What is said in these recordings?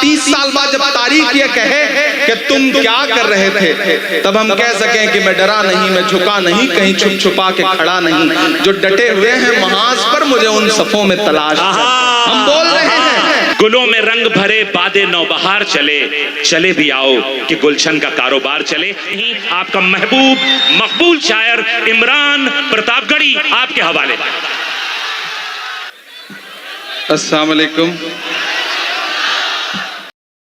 30 साल बाद जब तारीख ये कहे कि तुम क्या कर रहे थे, तब हम कह सकें कि मैं डरा नहीं, मैं झुका नहीं, कहीं छुप छुपा के खड़ा नहीं। जो डटे हुए हैं महाज पर, मुझे उन सफों में तलाश। हम बोल रहे हैं गुलों में रंग भरे बादे नौबहार चले, चले भी आओ कि गुलशन का कारोबार चले। आपका महबूब मकबूल शायर इमरान प्रतापगढ़ी आपके हवाले। अस्सलाम वालेकुम।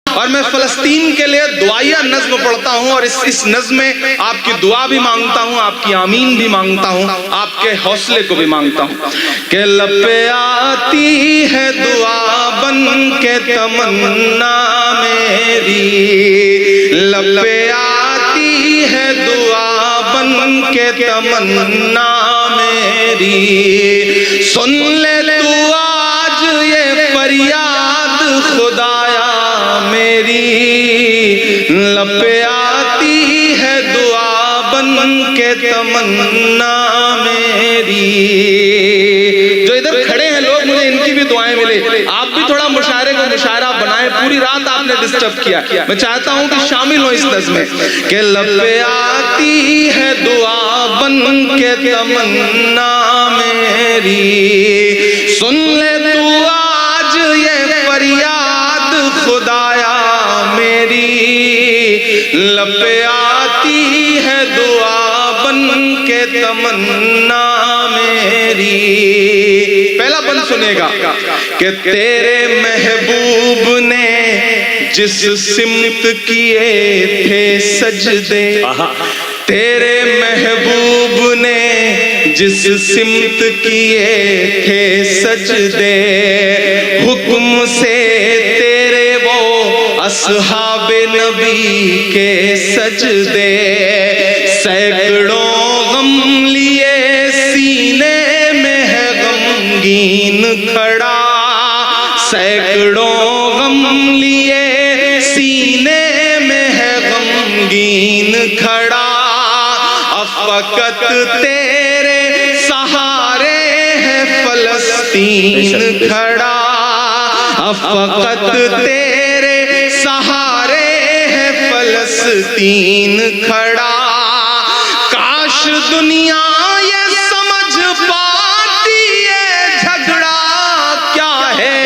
और मैं फ़लस्तीन के लिए दुआया नज़्म पढ़ता हूँ, और इस नज़्म में आपकी दुआ भी मांगता हूँ, आपकी आमीन भी मांगता हूँ, आपके हौसले को भी मांगता हूँ। कि लब पे आती है दुआ बन के तमन्ना मेरी, लब पे आती है दुआ बन के तमन्ना मेरी, सुन ले तू आज ये फरियाद खुदाया मेरी, लब पे आती है दुआ बन के तमन्ना मेरी। जो इधर खड़े हैं लोग, मुझे इनकी भी दुआएं मिले। आप भी थोड़ा मुशायरे को मुशायरा बनाए, पूरी रात आपने डिस्टर्ब किया। मैं चाहता हूं कि शामिल हो इस नज़्म में कि लब पे आती है दुआ बन के तमन्ना मेरी, सुन ले तू आज ये फरियाद खुदाया मेरी, लब पे आती है दुआ बन के तमन्ना मेरी। पहला बंद सुनेगा कि तेरे महबूब ने जिस सिमत किए थे सजदे, तेरे महबूब ने जिस सिमत किए थे सजदे, हुक्म से तेरे वो असहाबे नबी के सजदे, सैकड़ों गम लिए सीने में है गमगीन खड़ा, सैकड़ों गम लिए सीने में है गमगीन खड़ा, अफकत तेरे सहारे है फलस्तीन खड़ा, अफकत तेरे सहारे है फलस्तीन खड़ा। काश दुनिया ये समझ पाती है झगड़ा क्या है,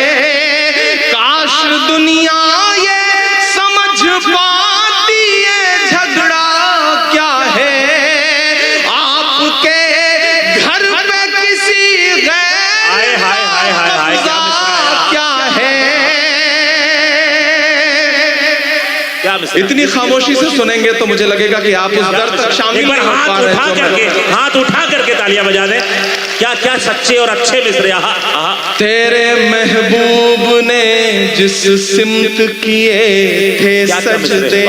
काश दुनिया ये समझ पाती है झगड़ा क्या है, आपके घर पे किसी गैर का क्या है। इतनी खामोशी से सुनेंगे तो मुझे लगेगा कि आप उस दर्द तक शामिल नहीं हो पा रहे हैं। हाथ उठा करके तालियां बजा दें। क्या क्या सच्चे और अच्छे मिसरे। तेरे महबूब ने जिस सिमत किए थे सजदे,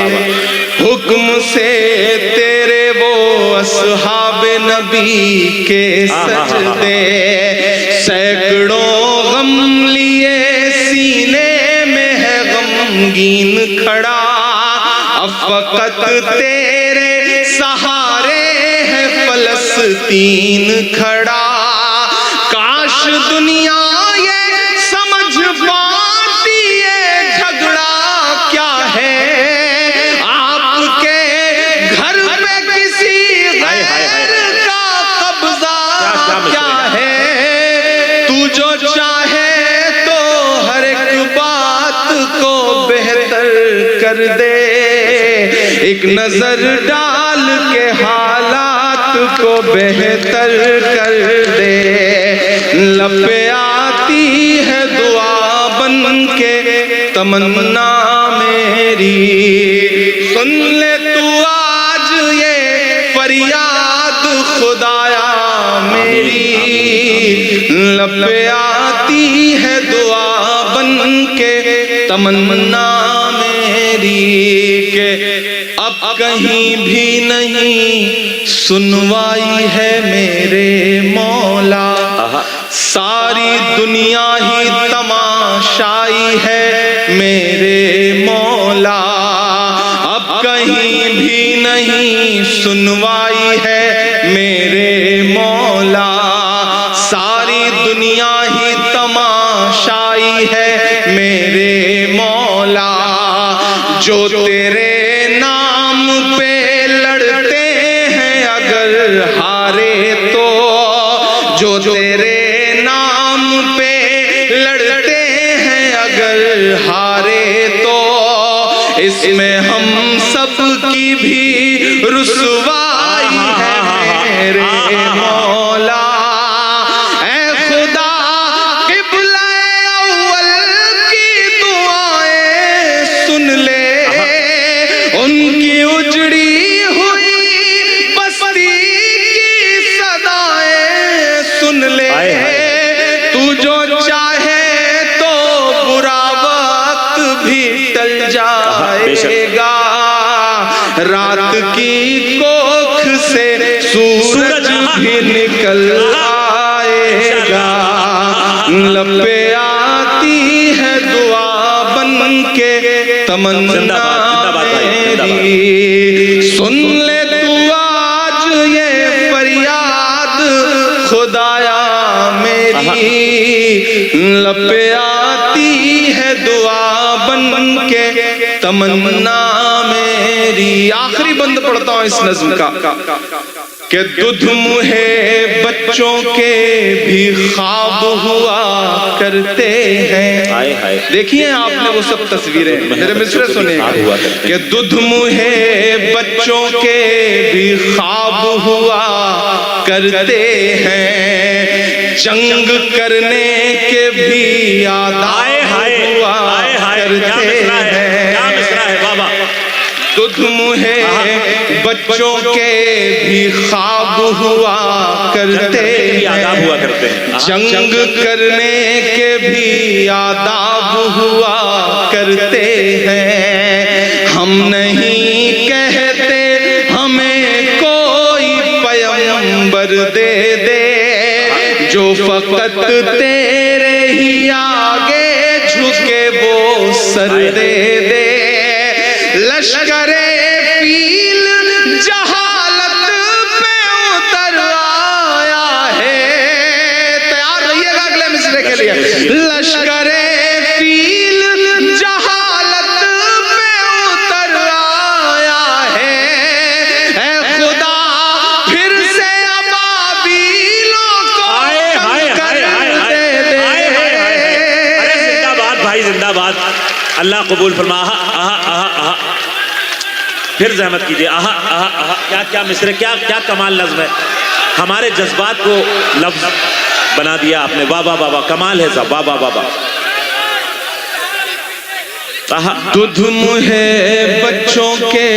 हुक्म से तेरे वो असहाबे नबी के सजदे, सैकड़ों गम लिए सीने में है गमगीन खड़ा, अफकत तेरे सहारे है फलस्तीन खड़ा। काश दुनिया ये समझ पाती है झगड़ा क्या है, आपके घर पे किसी गैर का कब्जा क्या है। तू जो चाहे तो हर एक बात को बेहतर कर दे, एक नजर डाल के हालात को बेहतर कर दे, लब पे आती है दुआ बन के तमन्ना मेरी, सुन ले तू आज ये फरियाद खुदाया मेरी, लब पे आती है दुआ बन के तमन्ना मेरी। के अब कहीं भी नहीं सुनवाई है मेरे मौला, सारी दुनिया ही तमाशाई है मेरे मौला, अब कहीं भी नहीं सुनवाई है मेरे मौला, सारी दुनिया ही तमाशाई है मेरे मौला। जो तेरे नाम पे लड़ते हैं अगर हारे तो, जो तेरे नाम पे लड़ते हैं अगर हारे तो, इसमें हम सब की भी रुसवाई है मेरे मौला। ऐ खुदा क़िबला अव्वल की दुआएं सुन ले, उनकी उजड़ी हुई बस्ती की सदाएं सुन ले। तू जो चाहे तो बुरा वक्त भी टल जाएगा, रात की कोख से सूरज भी निकल आएगा। लपे आती है दुआ बन के तमन्ना मेरी, सुन ले तू आज ये फरियाद खुदाया मेरी। लपे आती है दुआ बन के तमन्ना मेरी। आखिरी बंद पढ़ता हूं इस नज्म का कि दुध मुहे बच्चों के भी ख्वाब हुआ करते हैं। देखिए आपने वो सब तस्वीरें, मेरे मिसरे सुने कि दुध मुहे बच्चों के भी ख्वाब हुआ करते हैं, जंग करने के भी आदाब हुआ करते हैं। दुध मुहे बच्चों के भी ख्वाब हुआ करते हैं, जंग करने के भी आदाब हुआ करते हैं। हम नहीं कहते हमें कोई पैगंबर दे दे, जो फकत तेरे ही आगे झुके वो सर दे दे। लश्करे फील जहालत पे उतर आया है, तैयार रहिएगा अगले मिसरे के लिए। लश्करे फील जहालत पे उतर आया है, ऐ खुदा फिर से अबाबीलों को कंकर दे दे। अरे जिंदाबाद भाई जिंदाबाद, अल्लाह कबूल फरमा। फिर जहमत कीजिए। आहा आहा आहा, क्या क्या मिसरे, क्या क्या कमाल नज़्म है। हमारे जज्बात को लफ्ज बना दिया आपने। वाह वाह वाह, कमाल है साहब, वाह वाह वाह। दुध मुहे बच्चों के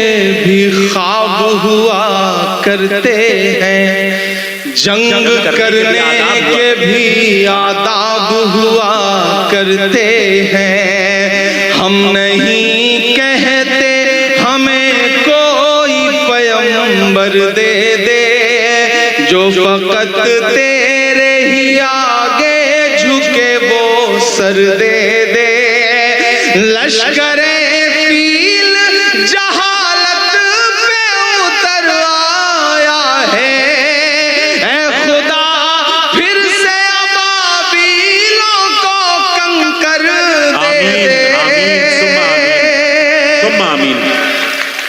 भी ख्वाब हुआ करते हैं, जंग करने के भी आदाब हुआ करते हैं। हम नहीं कहते हमें कोई पैगंबर दे दे, जो फकत तेरे ही आगे झुके वो सर दे दे। लश्करे फील जहालत पे उतर आया है, ऐ खुदा फिर से अबाबीलों को कंकर दे दे।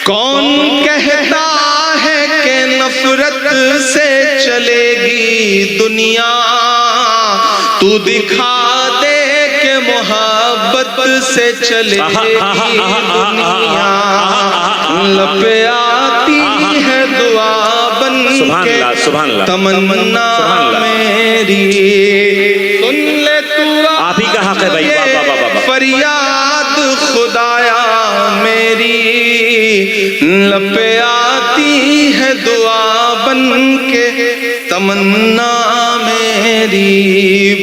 कौन कहता है कि नफरत से चलेगी दुनिया, तू दिखा दे के मोहब्बत से चलेगी दुनिया। लपे आती है दुआ बन के तमन्ना मेरी, सुन ले तू आप ही का हक है भाई। फरियाद खुदाया मेरी। लपे आती है दुआ बन के तमन्ना मेरी।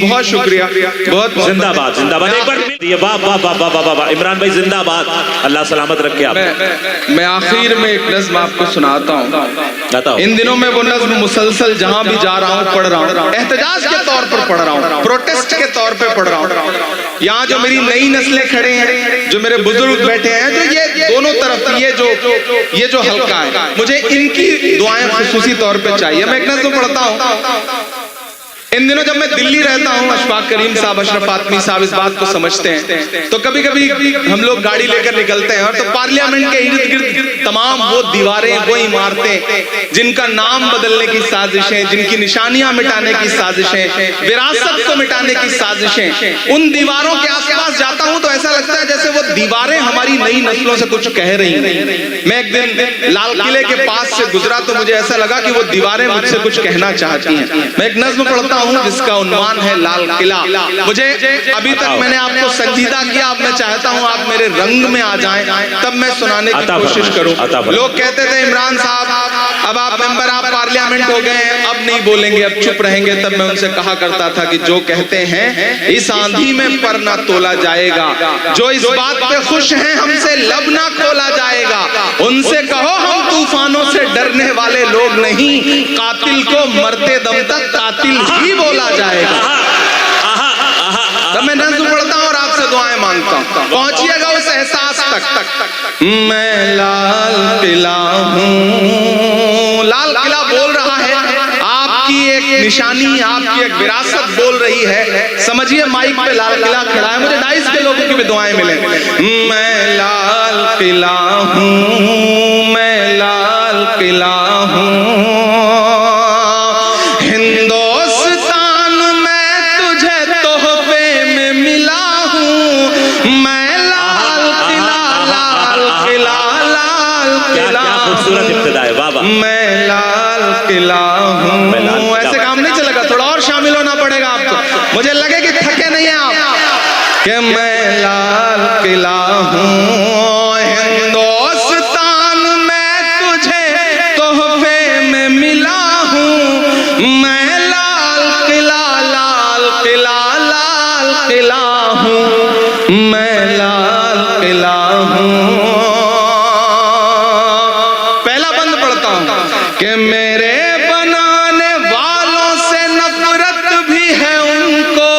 बहुत शुक्रिया, बहुत जिंदाबाद जिंदाबाद। एक बार वाह वाह वाह वाह वाह वाह। इमरान भाई जिंदाबाद, अल्लाह सलामत रखे आप। मैं आखिर में एक नज़्म आपको सुनाता हूँ। इन दिनों में वो नज़्म मुसलसल जहाँ भी जा रहा हूँ पढ़ रहा हूँ, एहतजाज के तौर पर पढ़ रहा हूँ, प्रोटेस्ट के तौर पे पढ़ रहा हूँ। यहाँ जो मेरी नई नस्लें खड़े हैं, जो मेरे बुजुर्ग बैठे हैं, जो ये दोनों तरफ ये जो हल्का है, मुझे इनकी दुआएं खुसूसी तौर पे चाहिए। मैं एक नज़्म पढ़ता हूँ। इन दिनों जब मैं दिल्ली रहता हूँ, अशफाक करीम साहब, अशरफ आदमी साहब इस बात को समझते हैं, तो कभी कभी हम लोग गाड़ी लेकर निकलते हैं और तो पार्लियामेंट के इर्द गिर्द तमाम वो दीवारें, वो इमारतें जिनका नाम बदलने की साजिशें, जिनकी निशानियां मिटाने की साजिशें, विरासत को मिटाने की साजिशें, उन दीवारों के आसपास जाता हूं तो ऐसा लगता है जैसे वो दीवारें हमारी नई नस्लों से कुछ कह रही हैं। मैं एक दिन लाल किले के पास से गुजरा तो मुझे ऐसा लगा कि वो दीवारें मुझसे कुछ कहना चाहती हैं। मैं एक नज्म पढ़ता हूं जिसका उन्वान है लाल किला। मुझे अभी तक मैंने आपको संजीदा किया, अब मैं चाहता हूं आप मेरे रंग में आ जाएं, तब मैं सुनाने की कोशिश करूं। लोग कहते थे इमरान साहब अब आप मेंबर, आप पार्लियामेंट हो गए हैं, अब नहीं बोलेंगे, अब चुप रहेंगे। तब मैं उनसे कहा करता था कि जो कहते हैं इस आंधी में पर ना तोला जाएगा, जो इस बात पे खुश हैं हमसे लब ना खोला जाएगा, उनसे कहो हम तूफानों से डरने वाले लोग नहीं, कातिल को मरते दम तक कातिल ही बोला जाएगा। तब मैं नज़्म पढ़ता हूँ और आपसे दुआएं मांगता हूँ, पहुंचिएगा उस एहसास तक। मैं लाल किला हूँ, लाल किला बोल रहा है, आपकी एक निशानी, आपकी एक विरासत बोल रही है। समझिए माइक पे लाल किला खड़ा है, मुझे 2.5 के लोगों की भी दुआएं मिले। मैं लाल किला हूँ, मैं लाल किला हूँ, हिंदुस्तान में तुझे तोहफे में मिला हूँ, मैं लाल किला, लाल किला, लाल किला, खूबसूरत इब्तिदा है, वाह वाह। मैं लाल किला हूँ। ऐसे काम नहीं चलेगा, थोड़ा और शामिल होना पड़ेगा आपको, मुझे लगे कि थके नहीं हैं आप, कि मैं लाल किला हूँ, हिंदुस्तान में तुझे तोहफे में मिला हूँ, मैं लाल किला, लाल किला, लाल किला हूँ, मैं लाल किला हूँ। पहला बंद पढ़ता हूँ कि मेरे बनाने वालों से नफरत भी है उनको,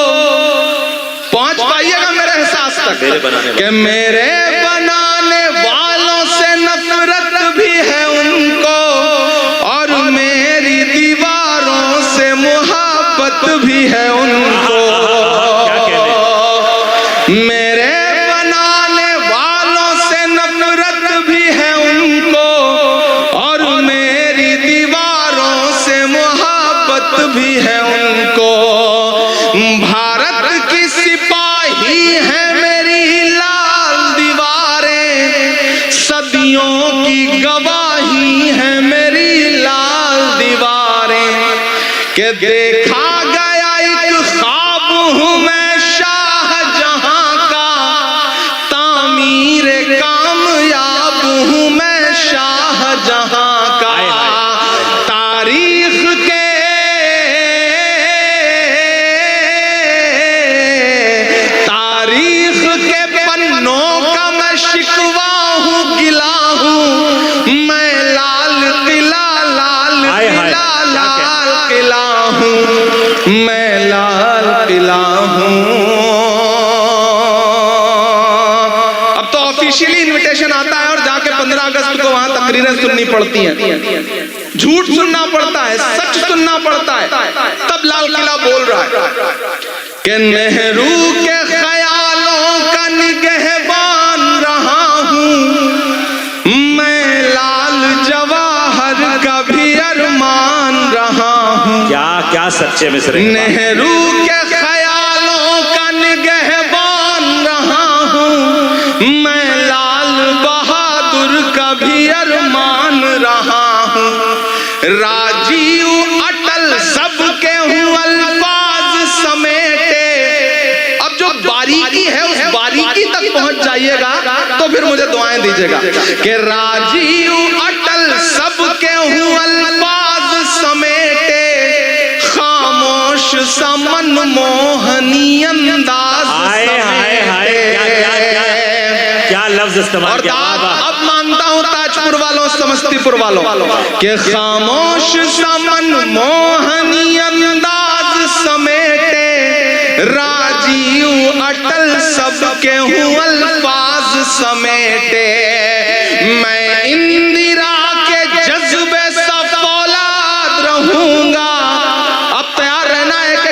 पहुंच पाइएगा मेरे एहसास तक, कि मेरे बनाने वालों से नफरत भी है उनको, और मेरी दीवारों से मोहब्बत भी है उनको। मेरे बनाने वालों से नफरत भी है उनको, और मेरी दीवारों से मोहब्बत भी है उनको। भारत की सिपाही है मेरी लाल दीवारें, सदियों की गवाही है मेरी लाल दीवारें, कि देखा गया एक ख्वाब हूँ मैं शाहजहां का, तामीर कामयाब हूँ मैं शाहजहां का, तारीख के पन्नों का मैं शिकवा हूँ, गिला हूँ, मैं लाल किला, लाल किला, लाल किला हूँ, मैं लाल किला हूँ। अब तो ऑफिशियली इनविटेशन आता है और जाके 15 अगस्त को वहां तकरीरें सुननी पड़ती हैं, झूठ सुनना पड़ता है, सच सुनना पड़ता है, तब लाल किला बोल रहा है कि नेहरू के ख्यालों का निगहबान रहा हूँ, मैं लाल जवाहर का भी अरमान रहा हूँ। क्या क्या सच्चे मिसरे, नेहरू के ख्यालों का निगहबान रहा हूँ, मैं लाल बहादुर का भी अरमान रहा हूँ। राजीव अटल सबके हूँ अल्फाज समेटे, अब जो बारीकी है उस बारीकी तक पहुंच जाइएगा तो फिर मुझे दुआएं दीजिएगा, कि राजीव अटल सबके हूँ अल्फाज समेटे, खामोश सा मनमोहनी अंदाज समेटे। क्या लफ्ज इस्तेमाल और किया, अब मानता हूँ ताजपुर वालों, समस्तीपुर वालों, कि खामोश सा मनमोहनी अंदाज समेटे, राजीव अटल सबके हूँ अल्फाज समेटे, मैं इंदिरा के जज्बे सा फौलाद रहूंगा। अब तैयार रहना है कि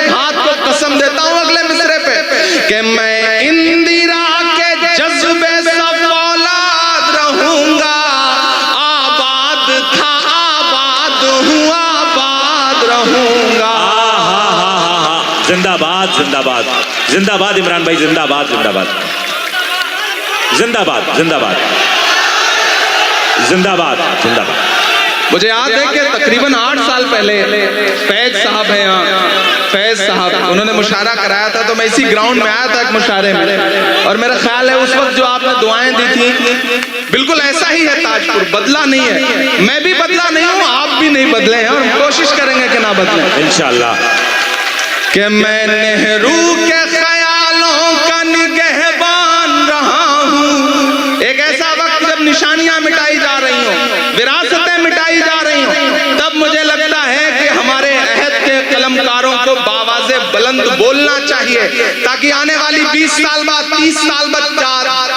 जिंदाबाद जिंदाबाद जिंदाबाद इमरान भाई, जिंदाबाद जिंदाबाद जिंदाबाद जिंदाबाद जिंदाबाद जिंदाबाद। मुझे याद है कि तकरीबन 8 साल पहले फैज साहब हैं यहाँ, फैज साहब, उन्होंने मुशायरा कराया था, तो मैं इसी ग्राउंड में आया था एक मुशायरे में, और मेरा ख्याल है उस वक्त जो आपने दुआएं दी थी बिल्कुल ऐसा ही है ताजपुर, बदला नहीं है। मैं भी बदला नहीं हूँ, आप भी नहीं बदले हैं, और हम कोशिश करेंगे कि ना बदले इंशाअल्लाह। कि मैं नेहरू के ख्यालों का निगहबान रहा हूँ। एक ऐसा वक्त जब निशानियां मिटाई जा रही हों, विरासतें मिटाई जा रही हों, तब मुझे लगता है कि हमारे अहद के कलमकारों को बावाज़े बुलंद बोलना चाहिए, ताकि आने वाली 20 साल बाद, 30 साल बाद,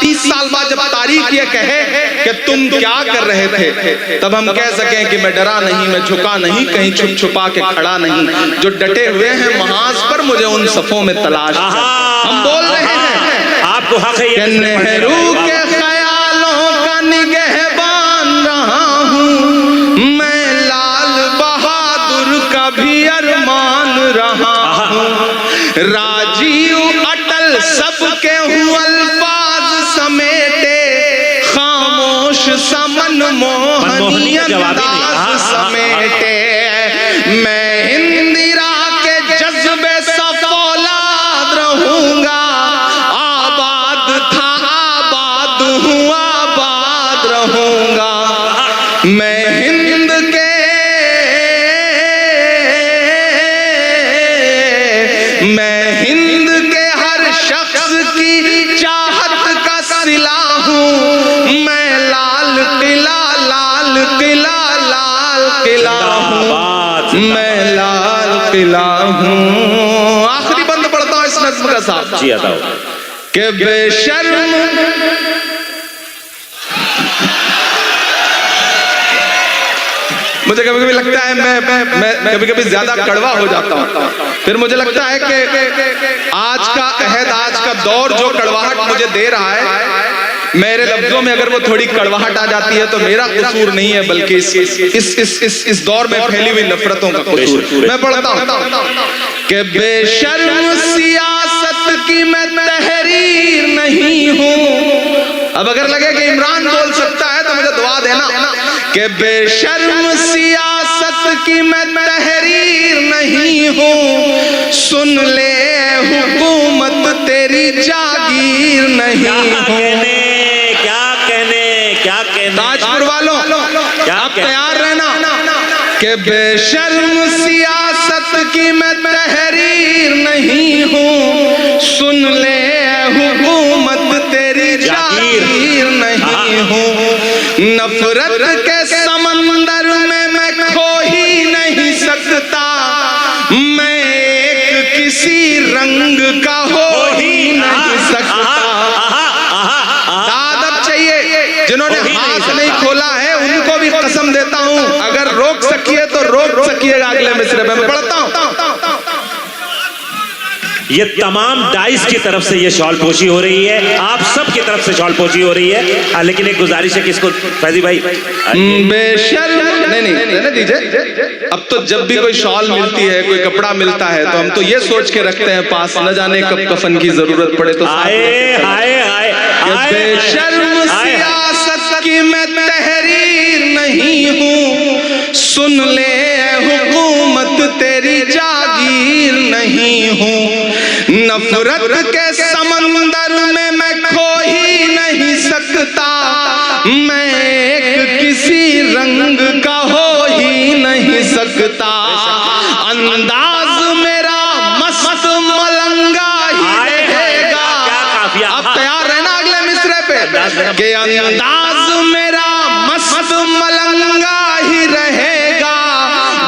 30 साल बाद जब तारीख ये कहे कि तुम क्या कर रहे थे, तब हम कह सकें कि मैं डरा नहीं, मैं झुका नहीं, कहीं छुप छुपा के खड़ा नहीं। जो डटे हुए हैं महाज पर, मुझे उन सफों में तलाश है। हम बोल रहे हैं, आपको हक है कि नेहरू के ख्यालों का निगहबान रहा हूँ, मैं लाल बहादुर का भी अरमान रहा हूँ, राजीव अटल सबके हूँ अल्फाज समेटे, खामोश समन मोहनी अंदाज समेटे, मैं इंदिरा के जज्बे सा फौलाद रहूंगा, आबाद था आबाद हूँ आबाद रहूंगा, मैं हिंद के, मैं हिंद के हर शख्स की चाहत का सिला हूँ, मैं लाल किला लाल किला लाल किला हूँ, मैं लाल किला हूँ। आखिरी बंद पढ़ता हूँ इस नज्म का साथ जी आता हो कि बेशर्म मुझे कभी कभी लगता है मैं कभी कभी ज्यादा कड़वा हो जाता हूँ, फिर मुझे लगता है कि आज का अहद, आज का दौर जो कड़वाहट मुझे दे रहा है, मेरे लफ्जों में अगर वो थोड़ी कड़वाहट आ जाती है तो मेरा कसूर नहीं है, बल्कि इस दौर में फैली हुई नफरतों का कसूर। मैं पढ़ता हूँ कि बेशर्म सियासत की मैं तहरीर नहीं हूँ। अब अगर लगे कि इमरान बोल सकता है तो मुझे दुआ देना कि बेशर्म सियासत की मैं तहरीर नहीं हूँ, सुन ले हुकूमत तेरी जागीर नहीं हूँ। ताजपुर वालों आप तैयार रहना कि बेशर्म सियासत की मैं तहरीर नहीं हूँ, सुन ले हुकूमत तेरी जागीर नहीं हूँ, नफरत के समंदर में मैं खो ही नहीं सकता, मैं एक किसी रंग का हो ही नहीं सकता। दादब चाहिए, जिन्होंने हाथ नहीं खोला है उनको भी कसम देता हूं, अगर रोक सकिए तो रोक सकिएगा अगले मिसरे में। मैं पढ़ता हूं, ये तमाम डाइस की तरफ से ये शॉल पोशी हो रही है, आप सब की तरफ से शॉल पोशी हो रही है, लेकिन एक गुजारिश है कि इसको फैजी भाई बेशर्म नहीं दीजिए। अब तो जब भी कोई शॉल मिलती है, कोई कपड़ा मिलता है, तो हम तो ये सोच के रखते हैं पास, न जाने कब कफन की जरूरत पड़े तो बेशर्म सियासत की मैं तहरीर नहीं हूँ, सुन ले हुकूमत तेरी जागीर नहीं हूँ, नफरत के समंदर में मैं खो ही नहीं सकता, मैं एक किसी रंग का हो ही नहीं सकता, अंदाज मेरा मस्त मलंगा ही रहेगा। आप तैयार रहना अगले मिसरे पे कि अंदाज मेरा मस्त मलंगा ही रहेगा,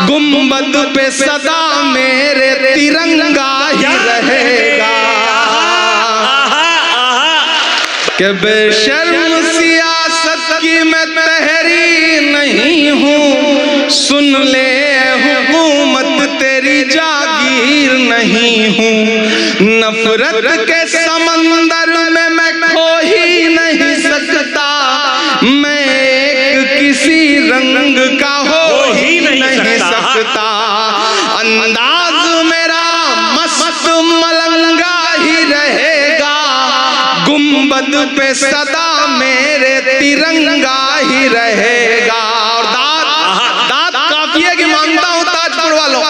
गुंबद पे सदा मेरे तिरंगा ही रहेगा। कि बेशर्म सियासत की मैं तहरीर नहीं हूँ, सुन ले हुकूमत तेरी जागीर नहीं हूँ, नफरत के समंदर में मैं खो ही नहीं सकता, मैं एक किसी रंग का हो ही नहीं सकता, अंदाज मेरा मस्त गुंबद पे सदा मेरे तिरंगा ही रहेगा। और दाद काफिए की मांगता हूं ताजपुर वालों,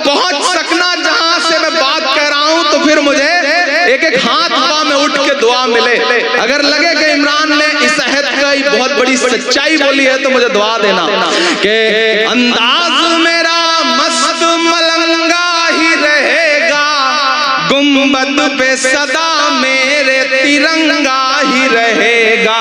पहुंच सकना जहां से मैं बात कह रहा हूं तो फिर मुझे एक एक हाथ हवा में उठ के दुआ मिले। अगर लगे कि इमरान ने इस अहद का बहुत बड़ी सच्चाई बोली है तो मुझे दुआ देना कि अंदाज मेरा मस्त मलंगा ही रहेगा, गुंबद पे सदा मेरे तिरंगा ही रहेगा।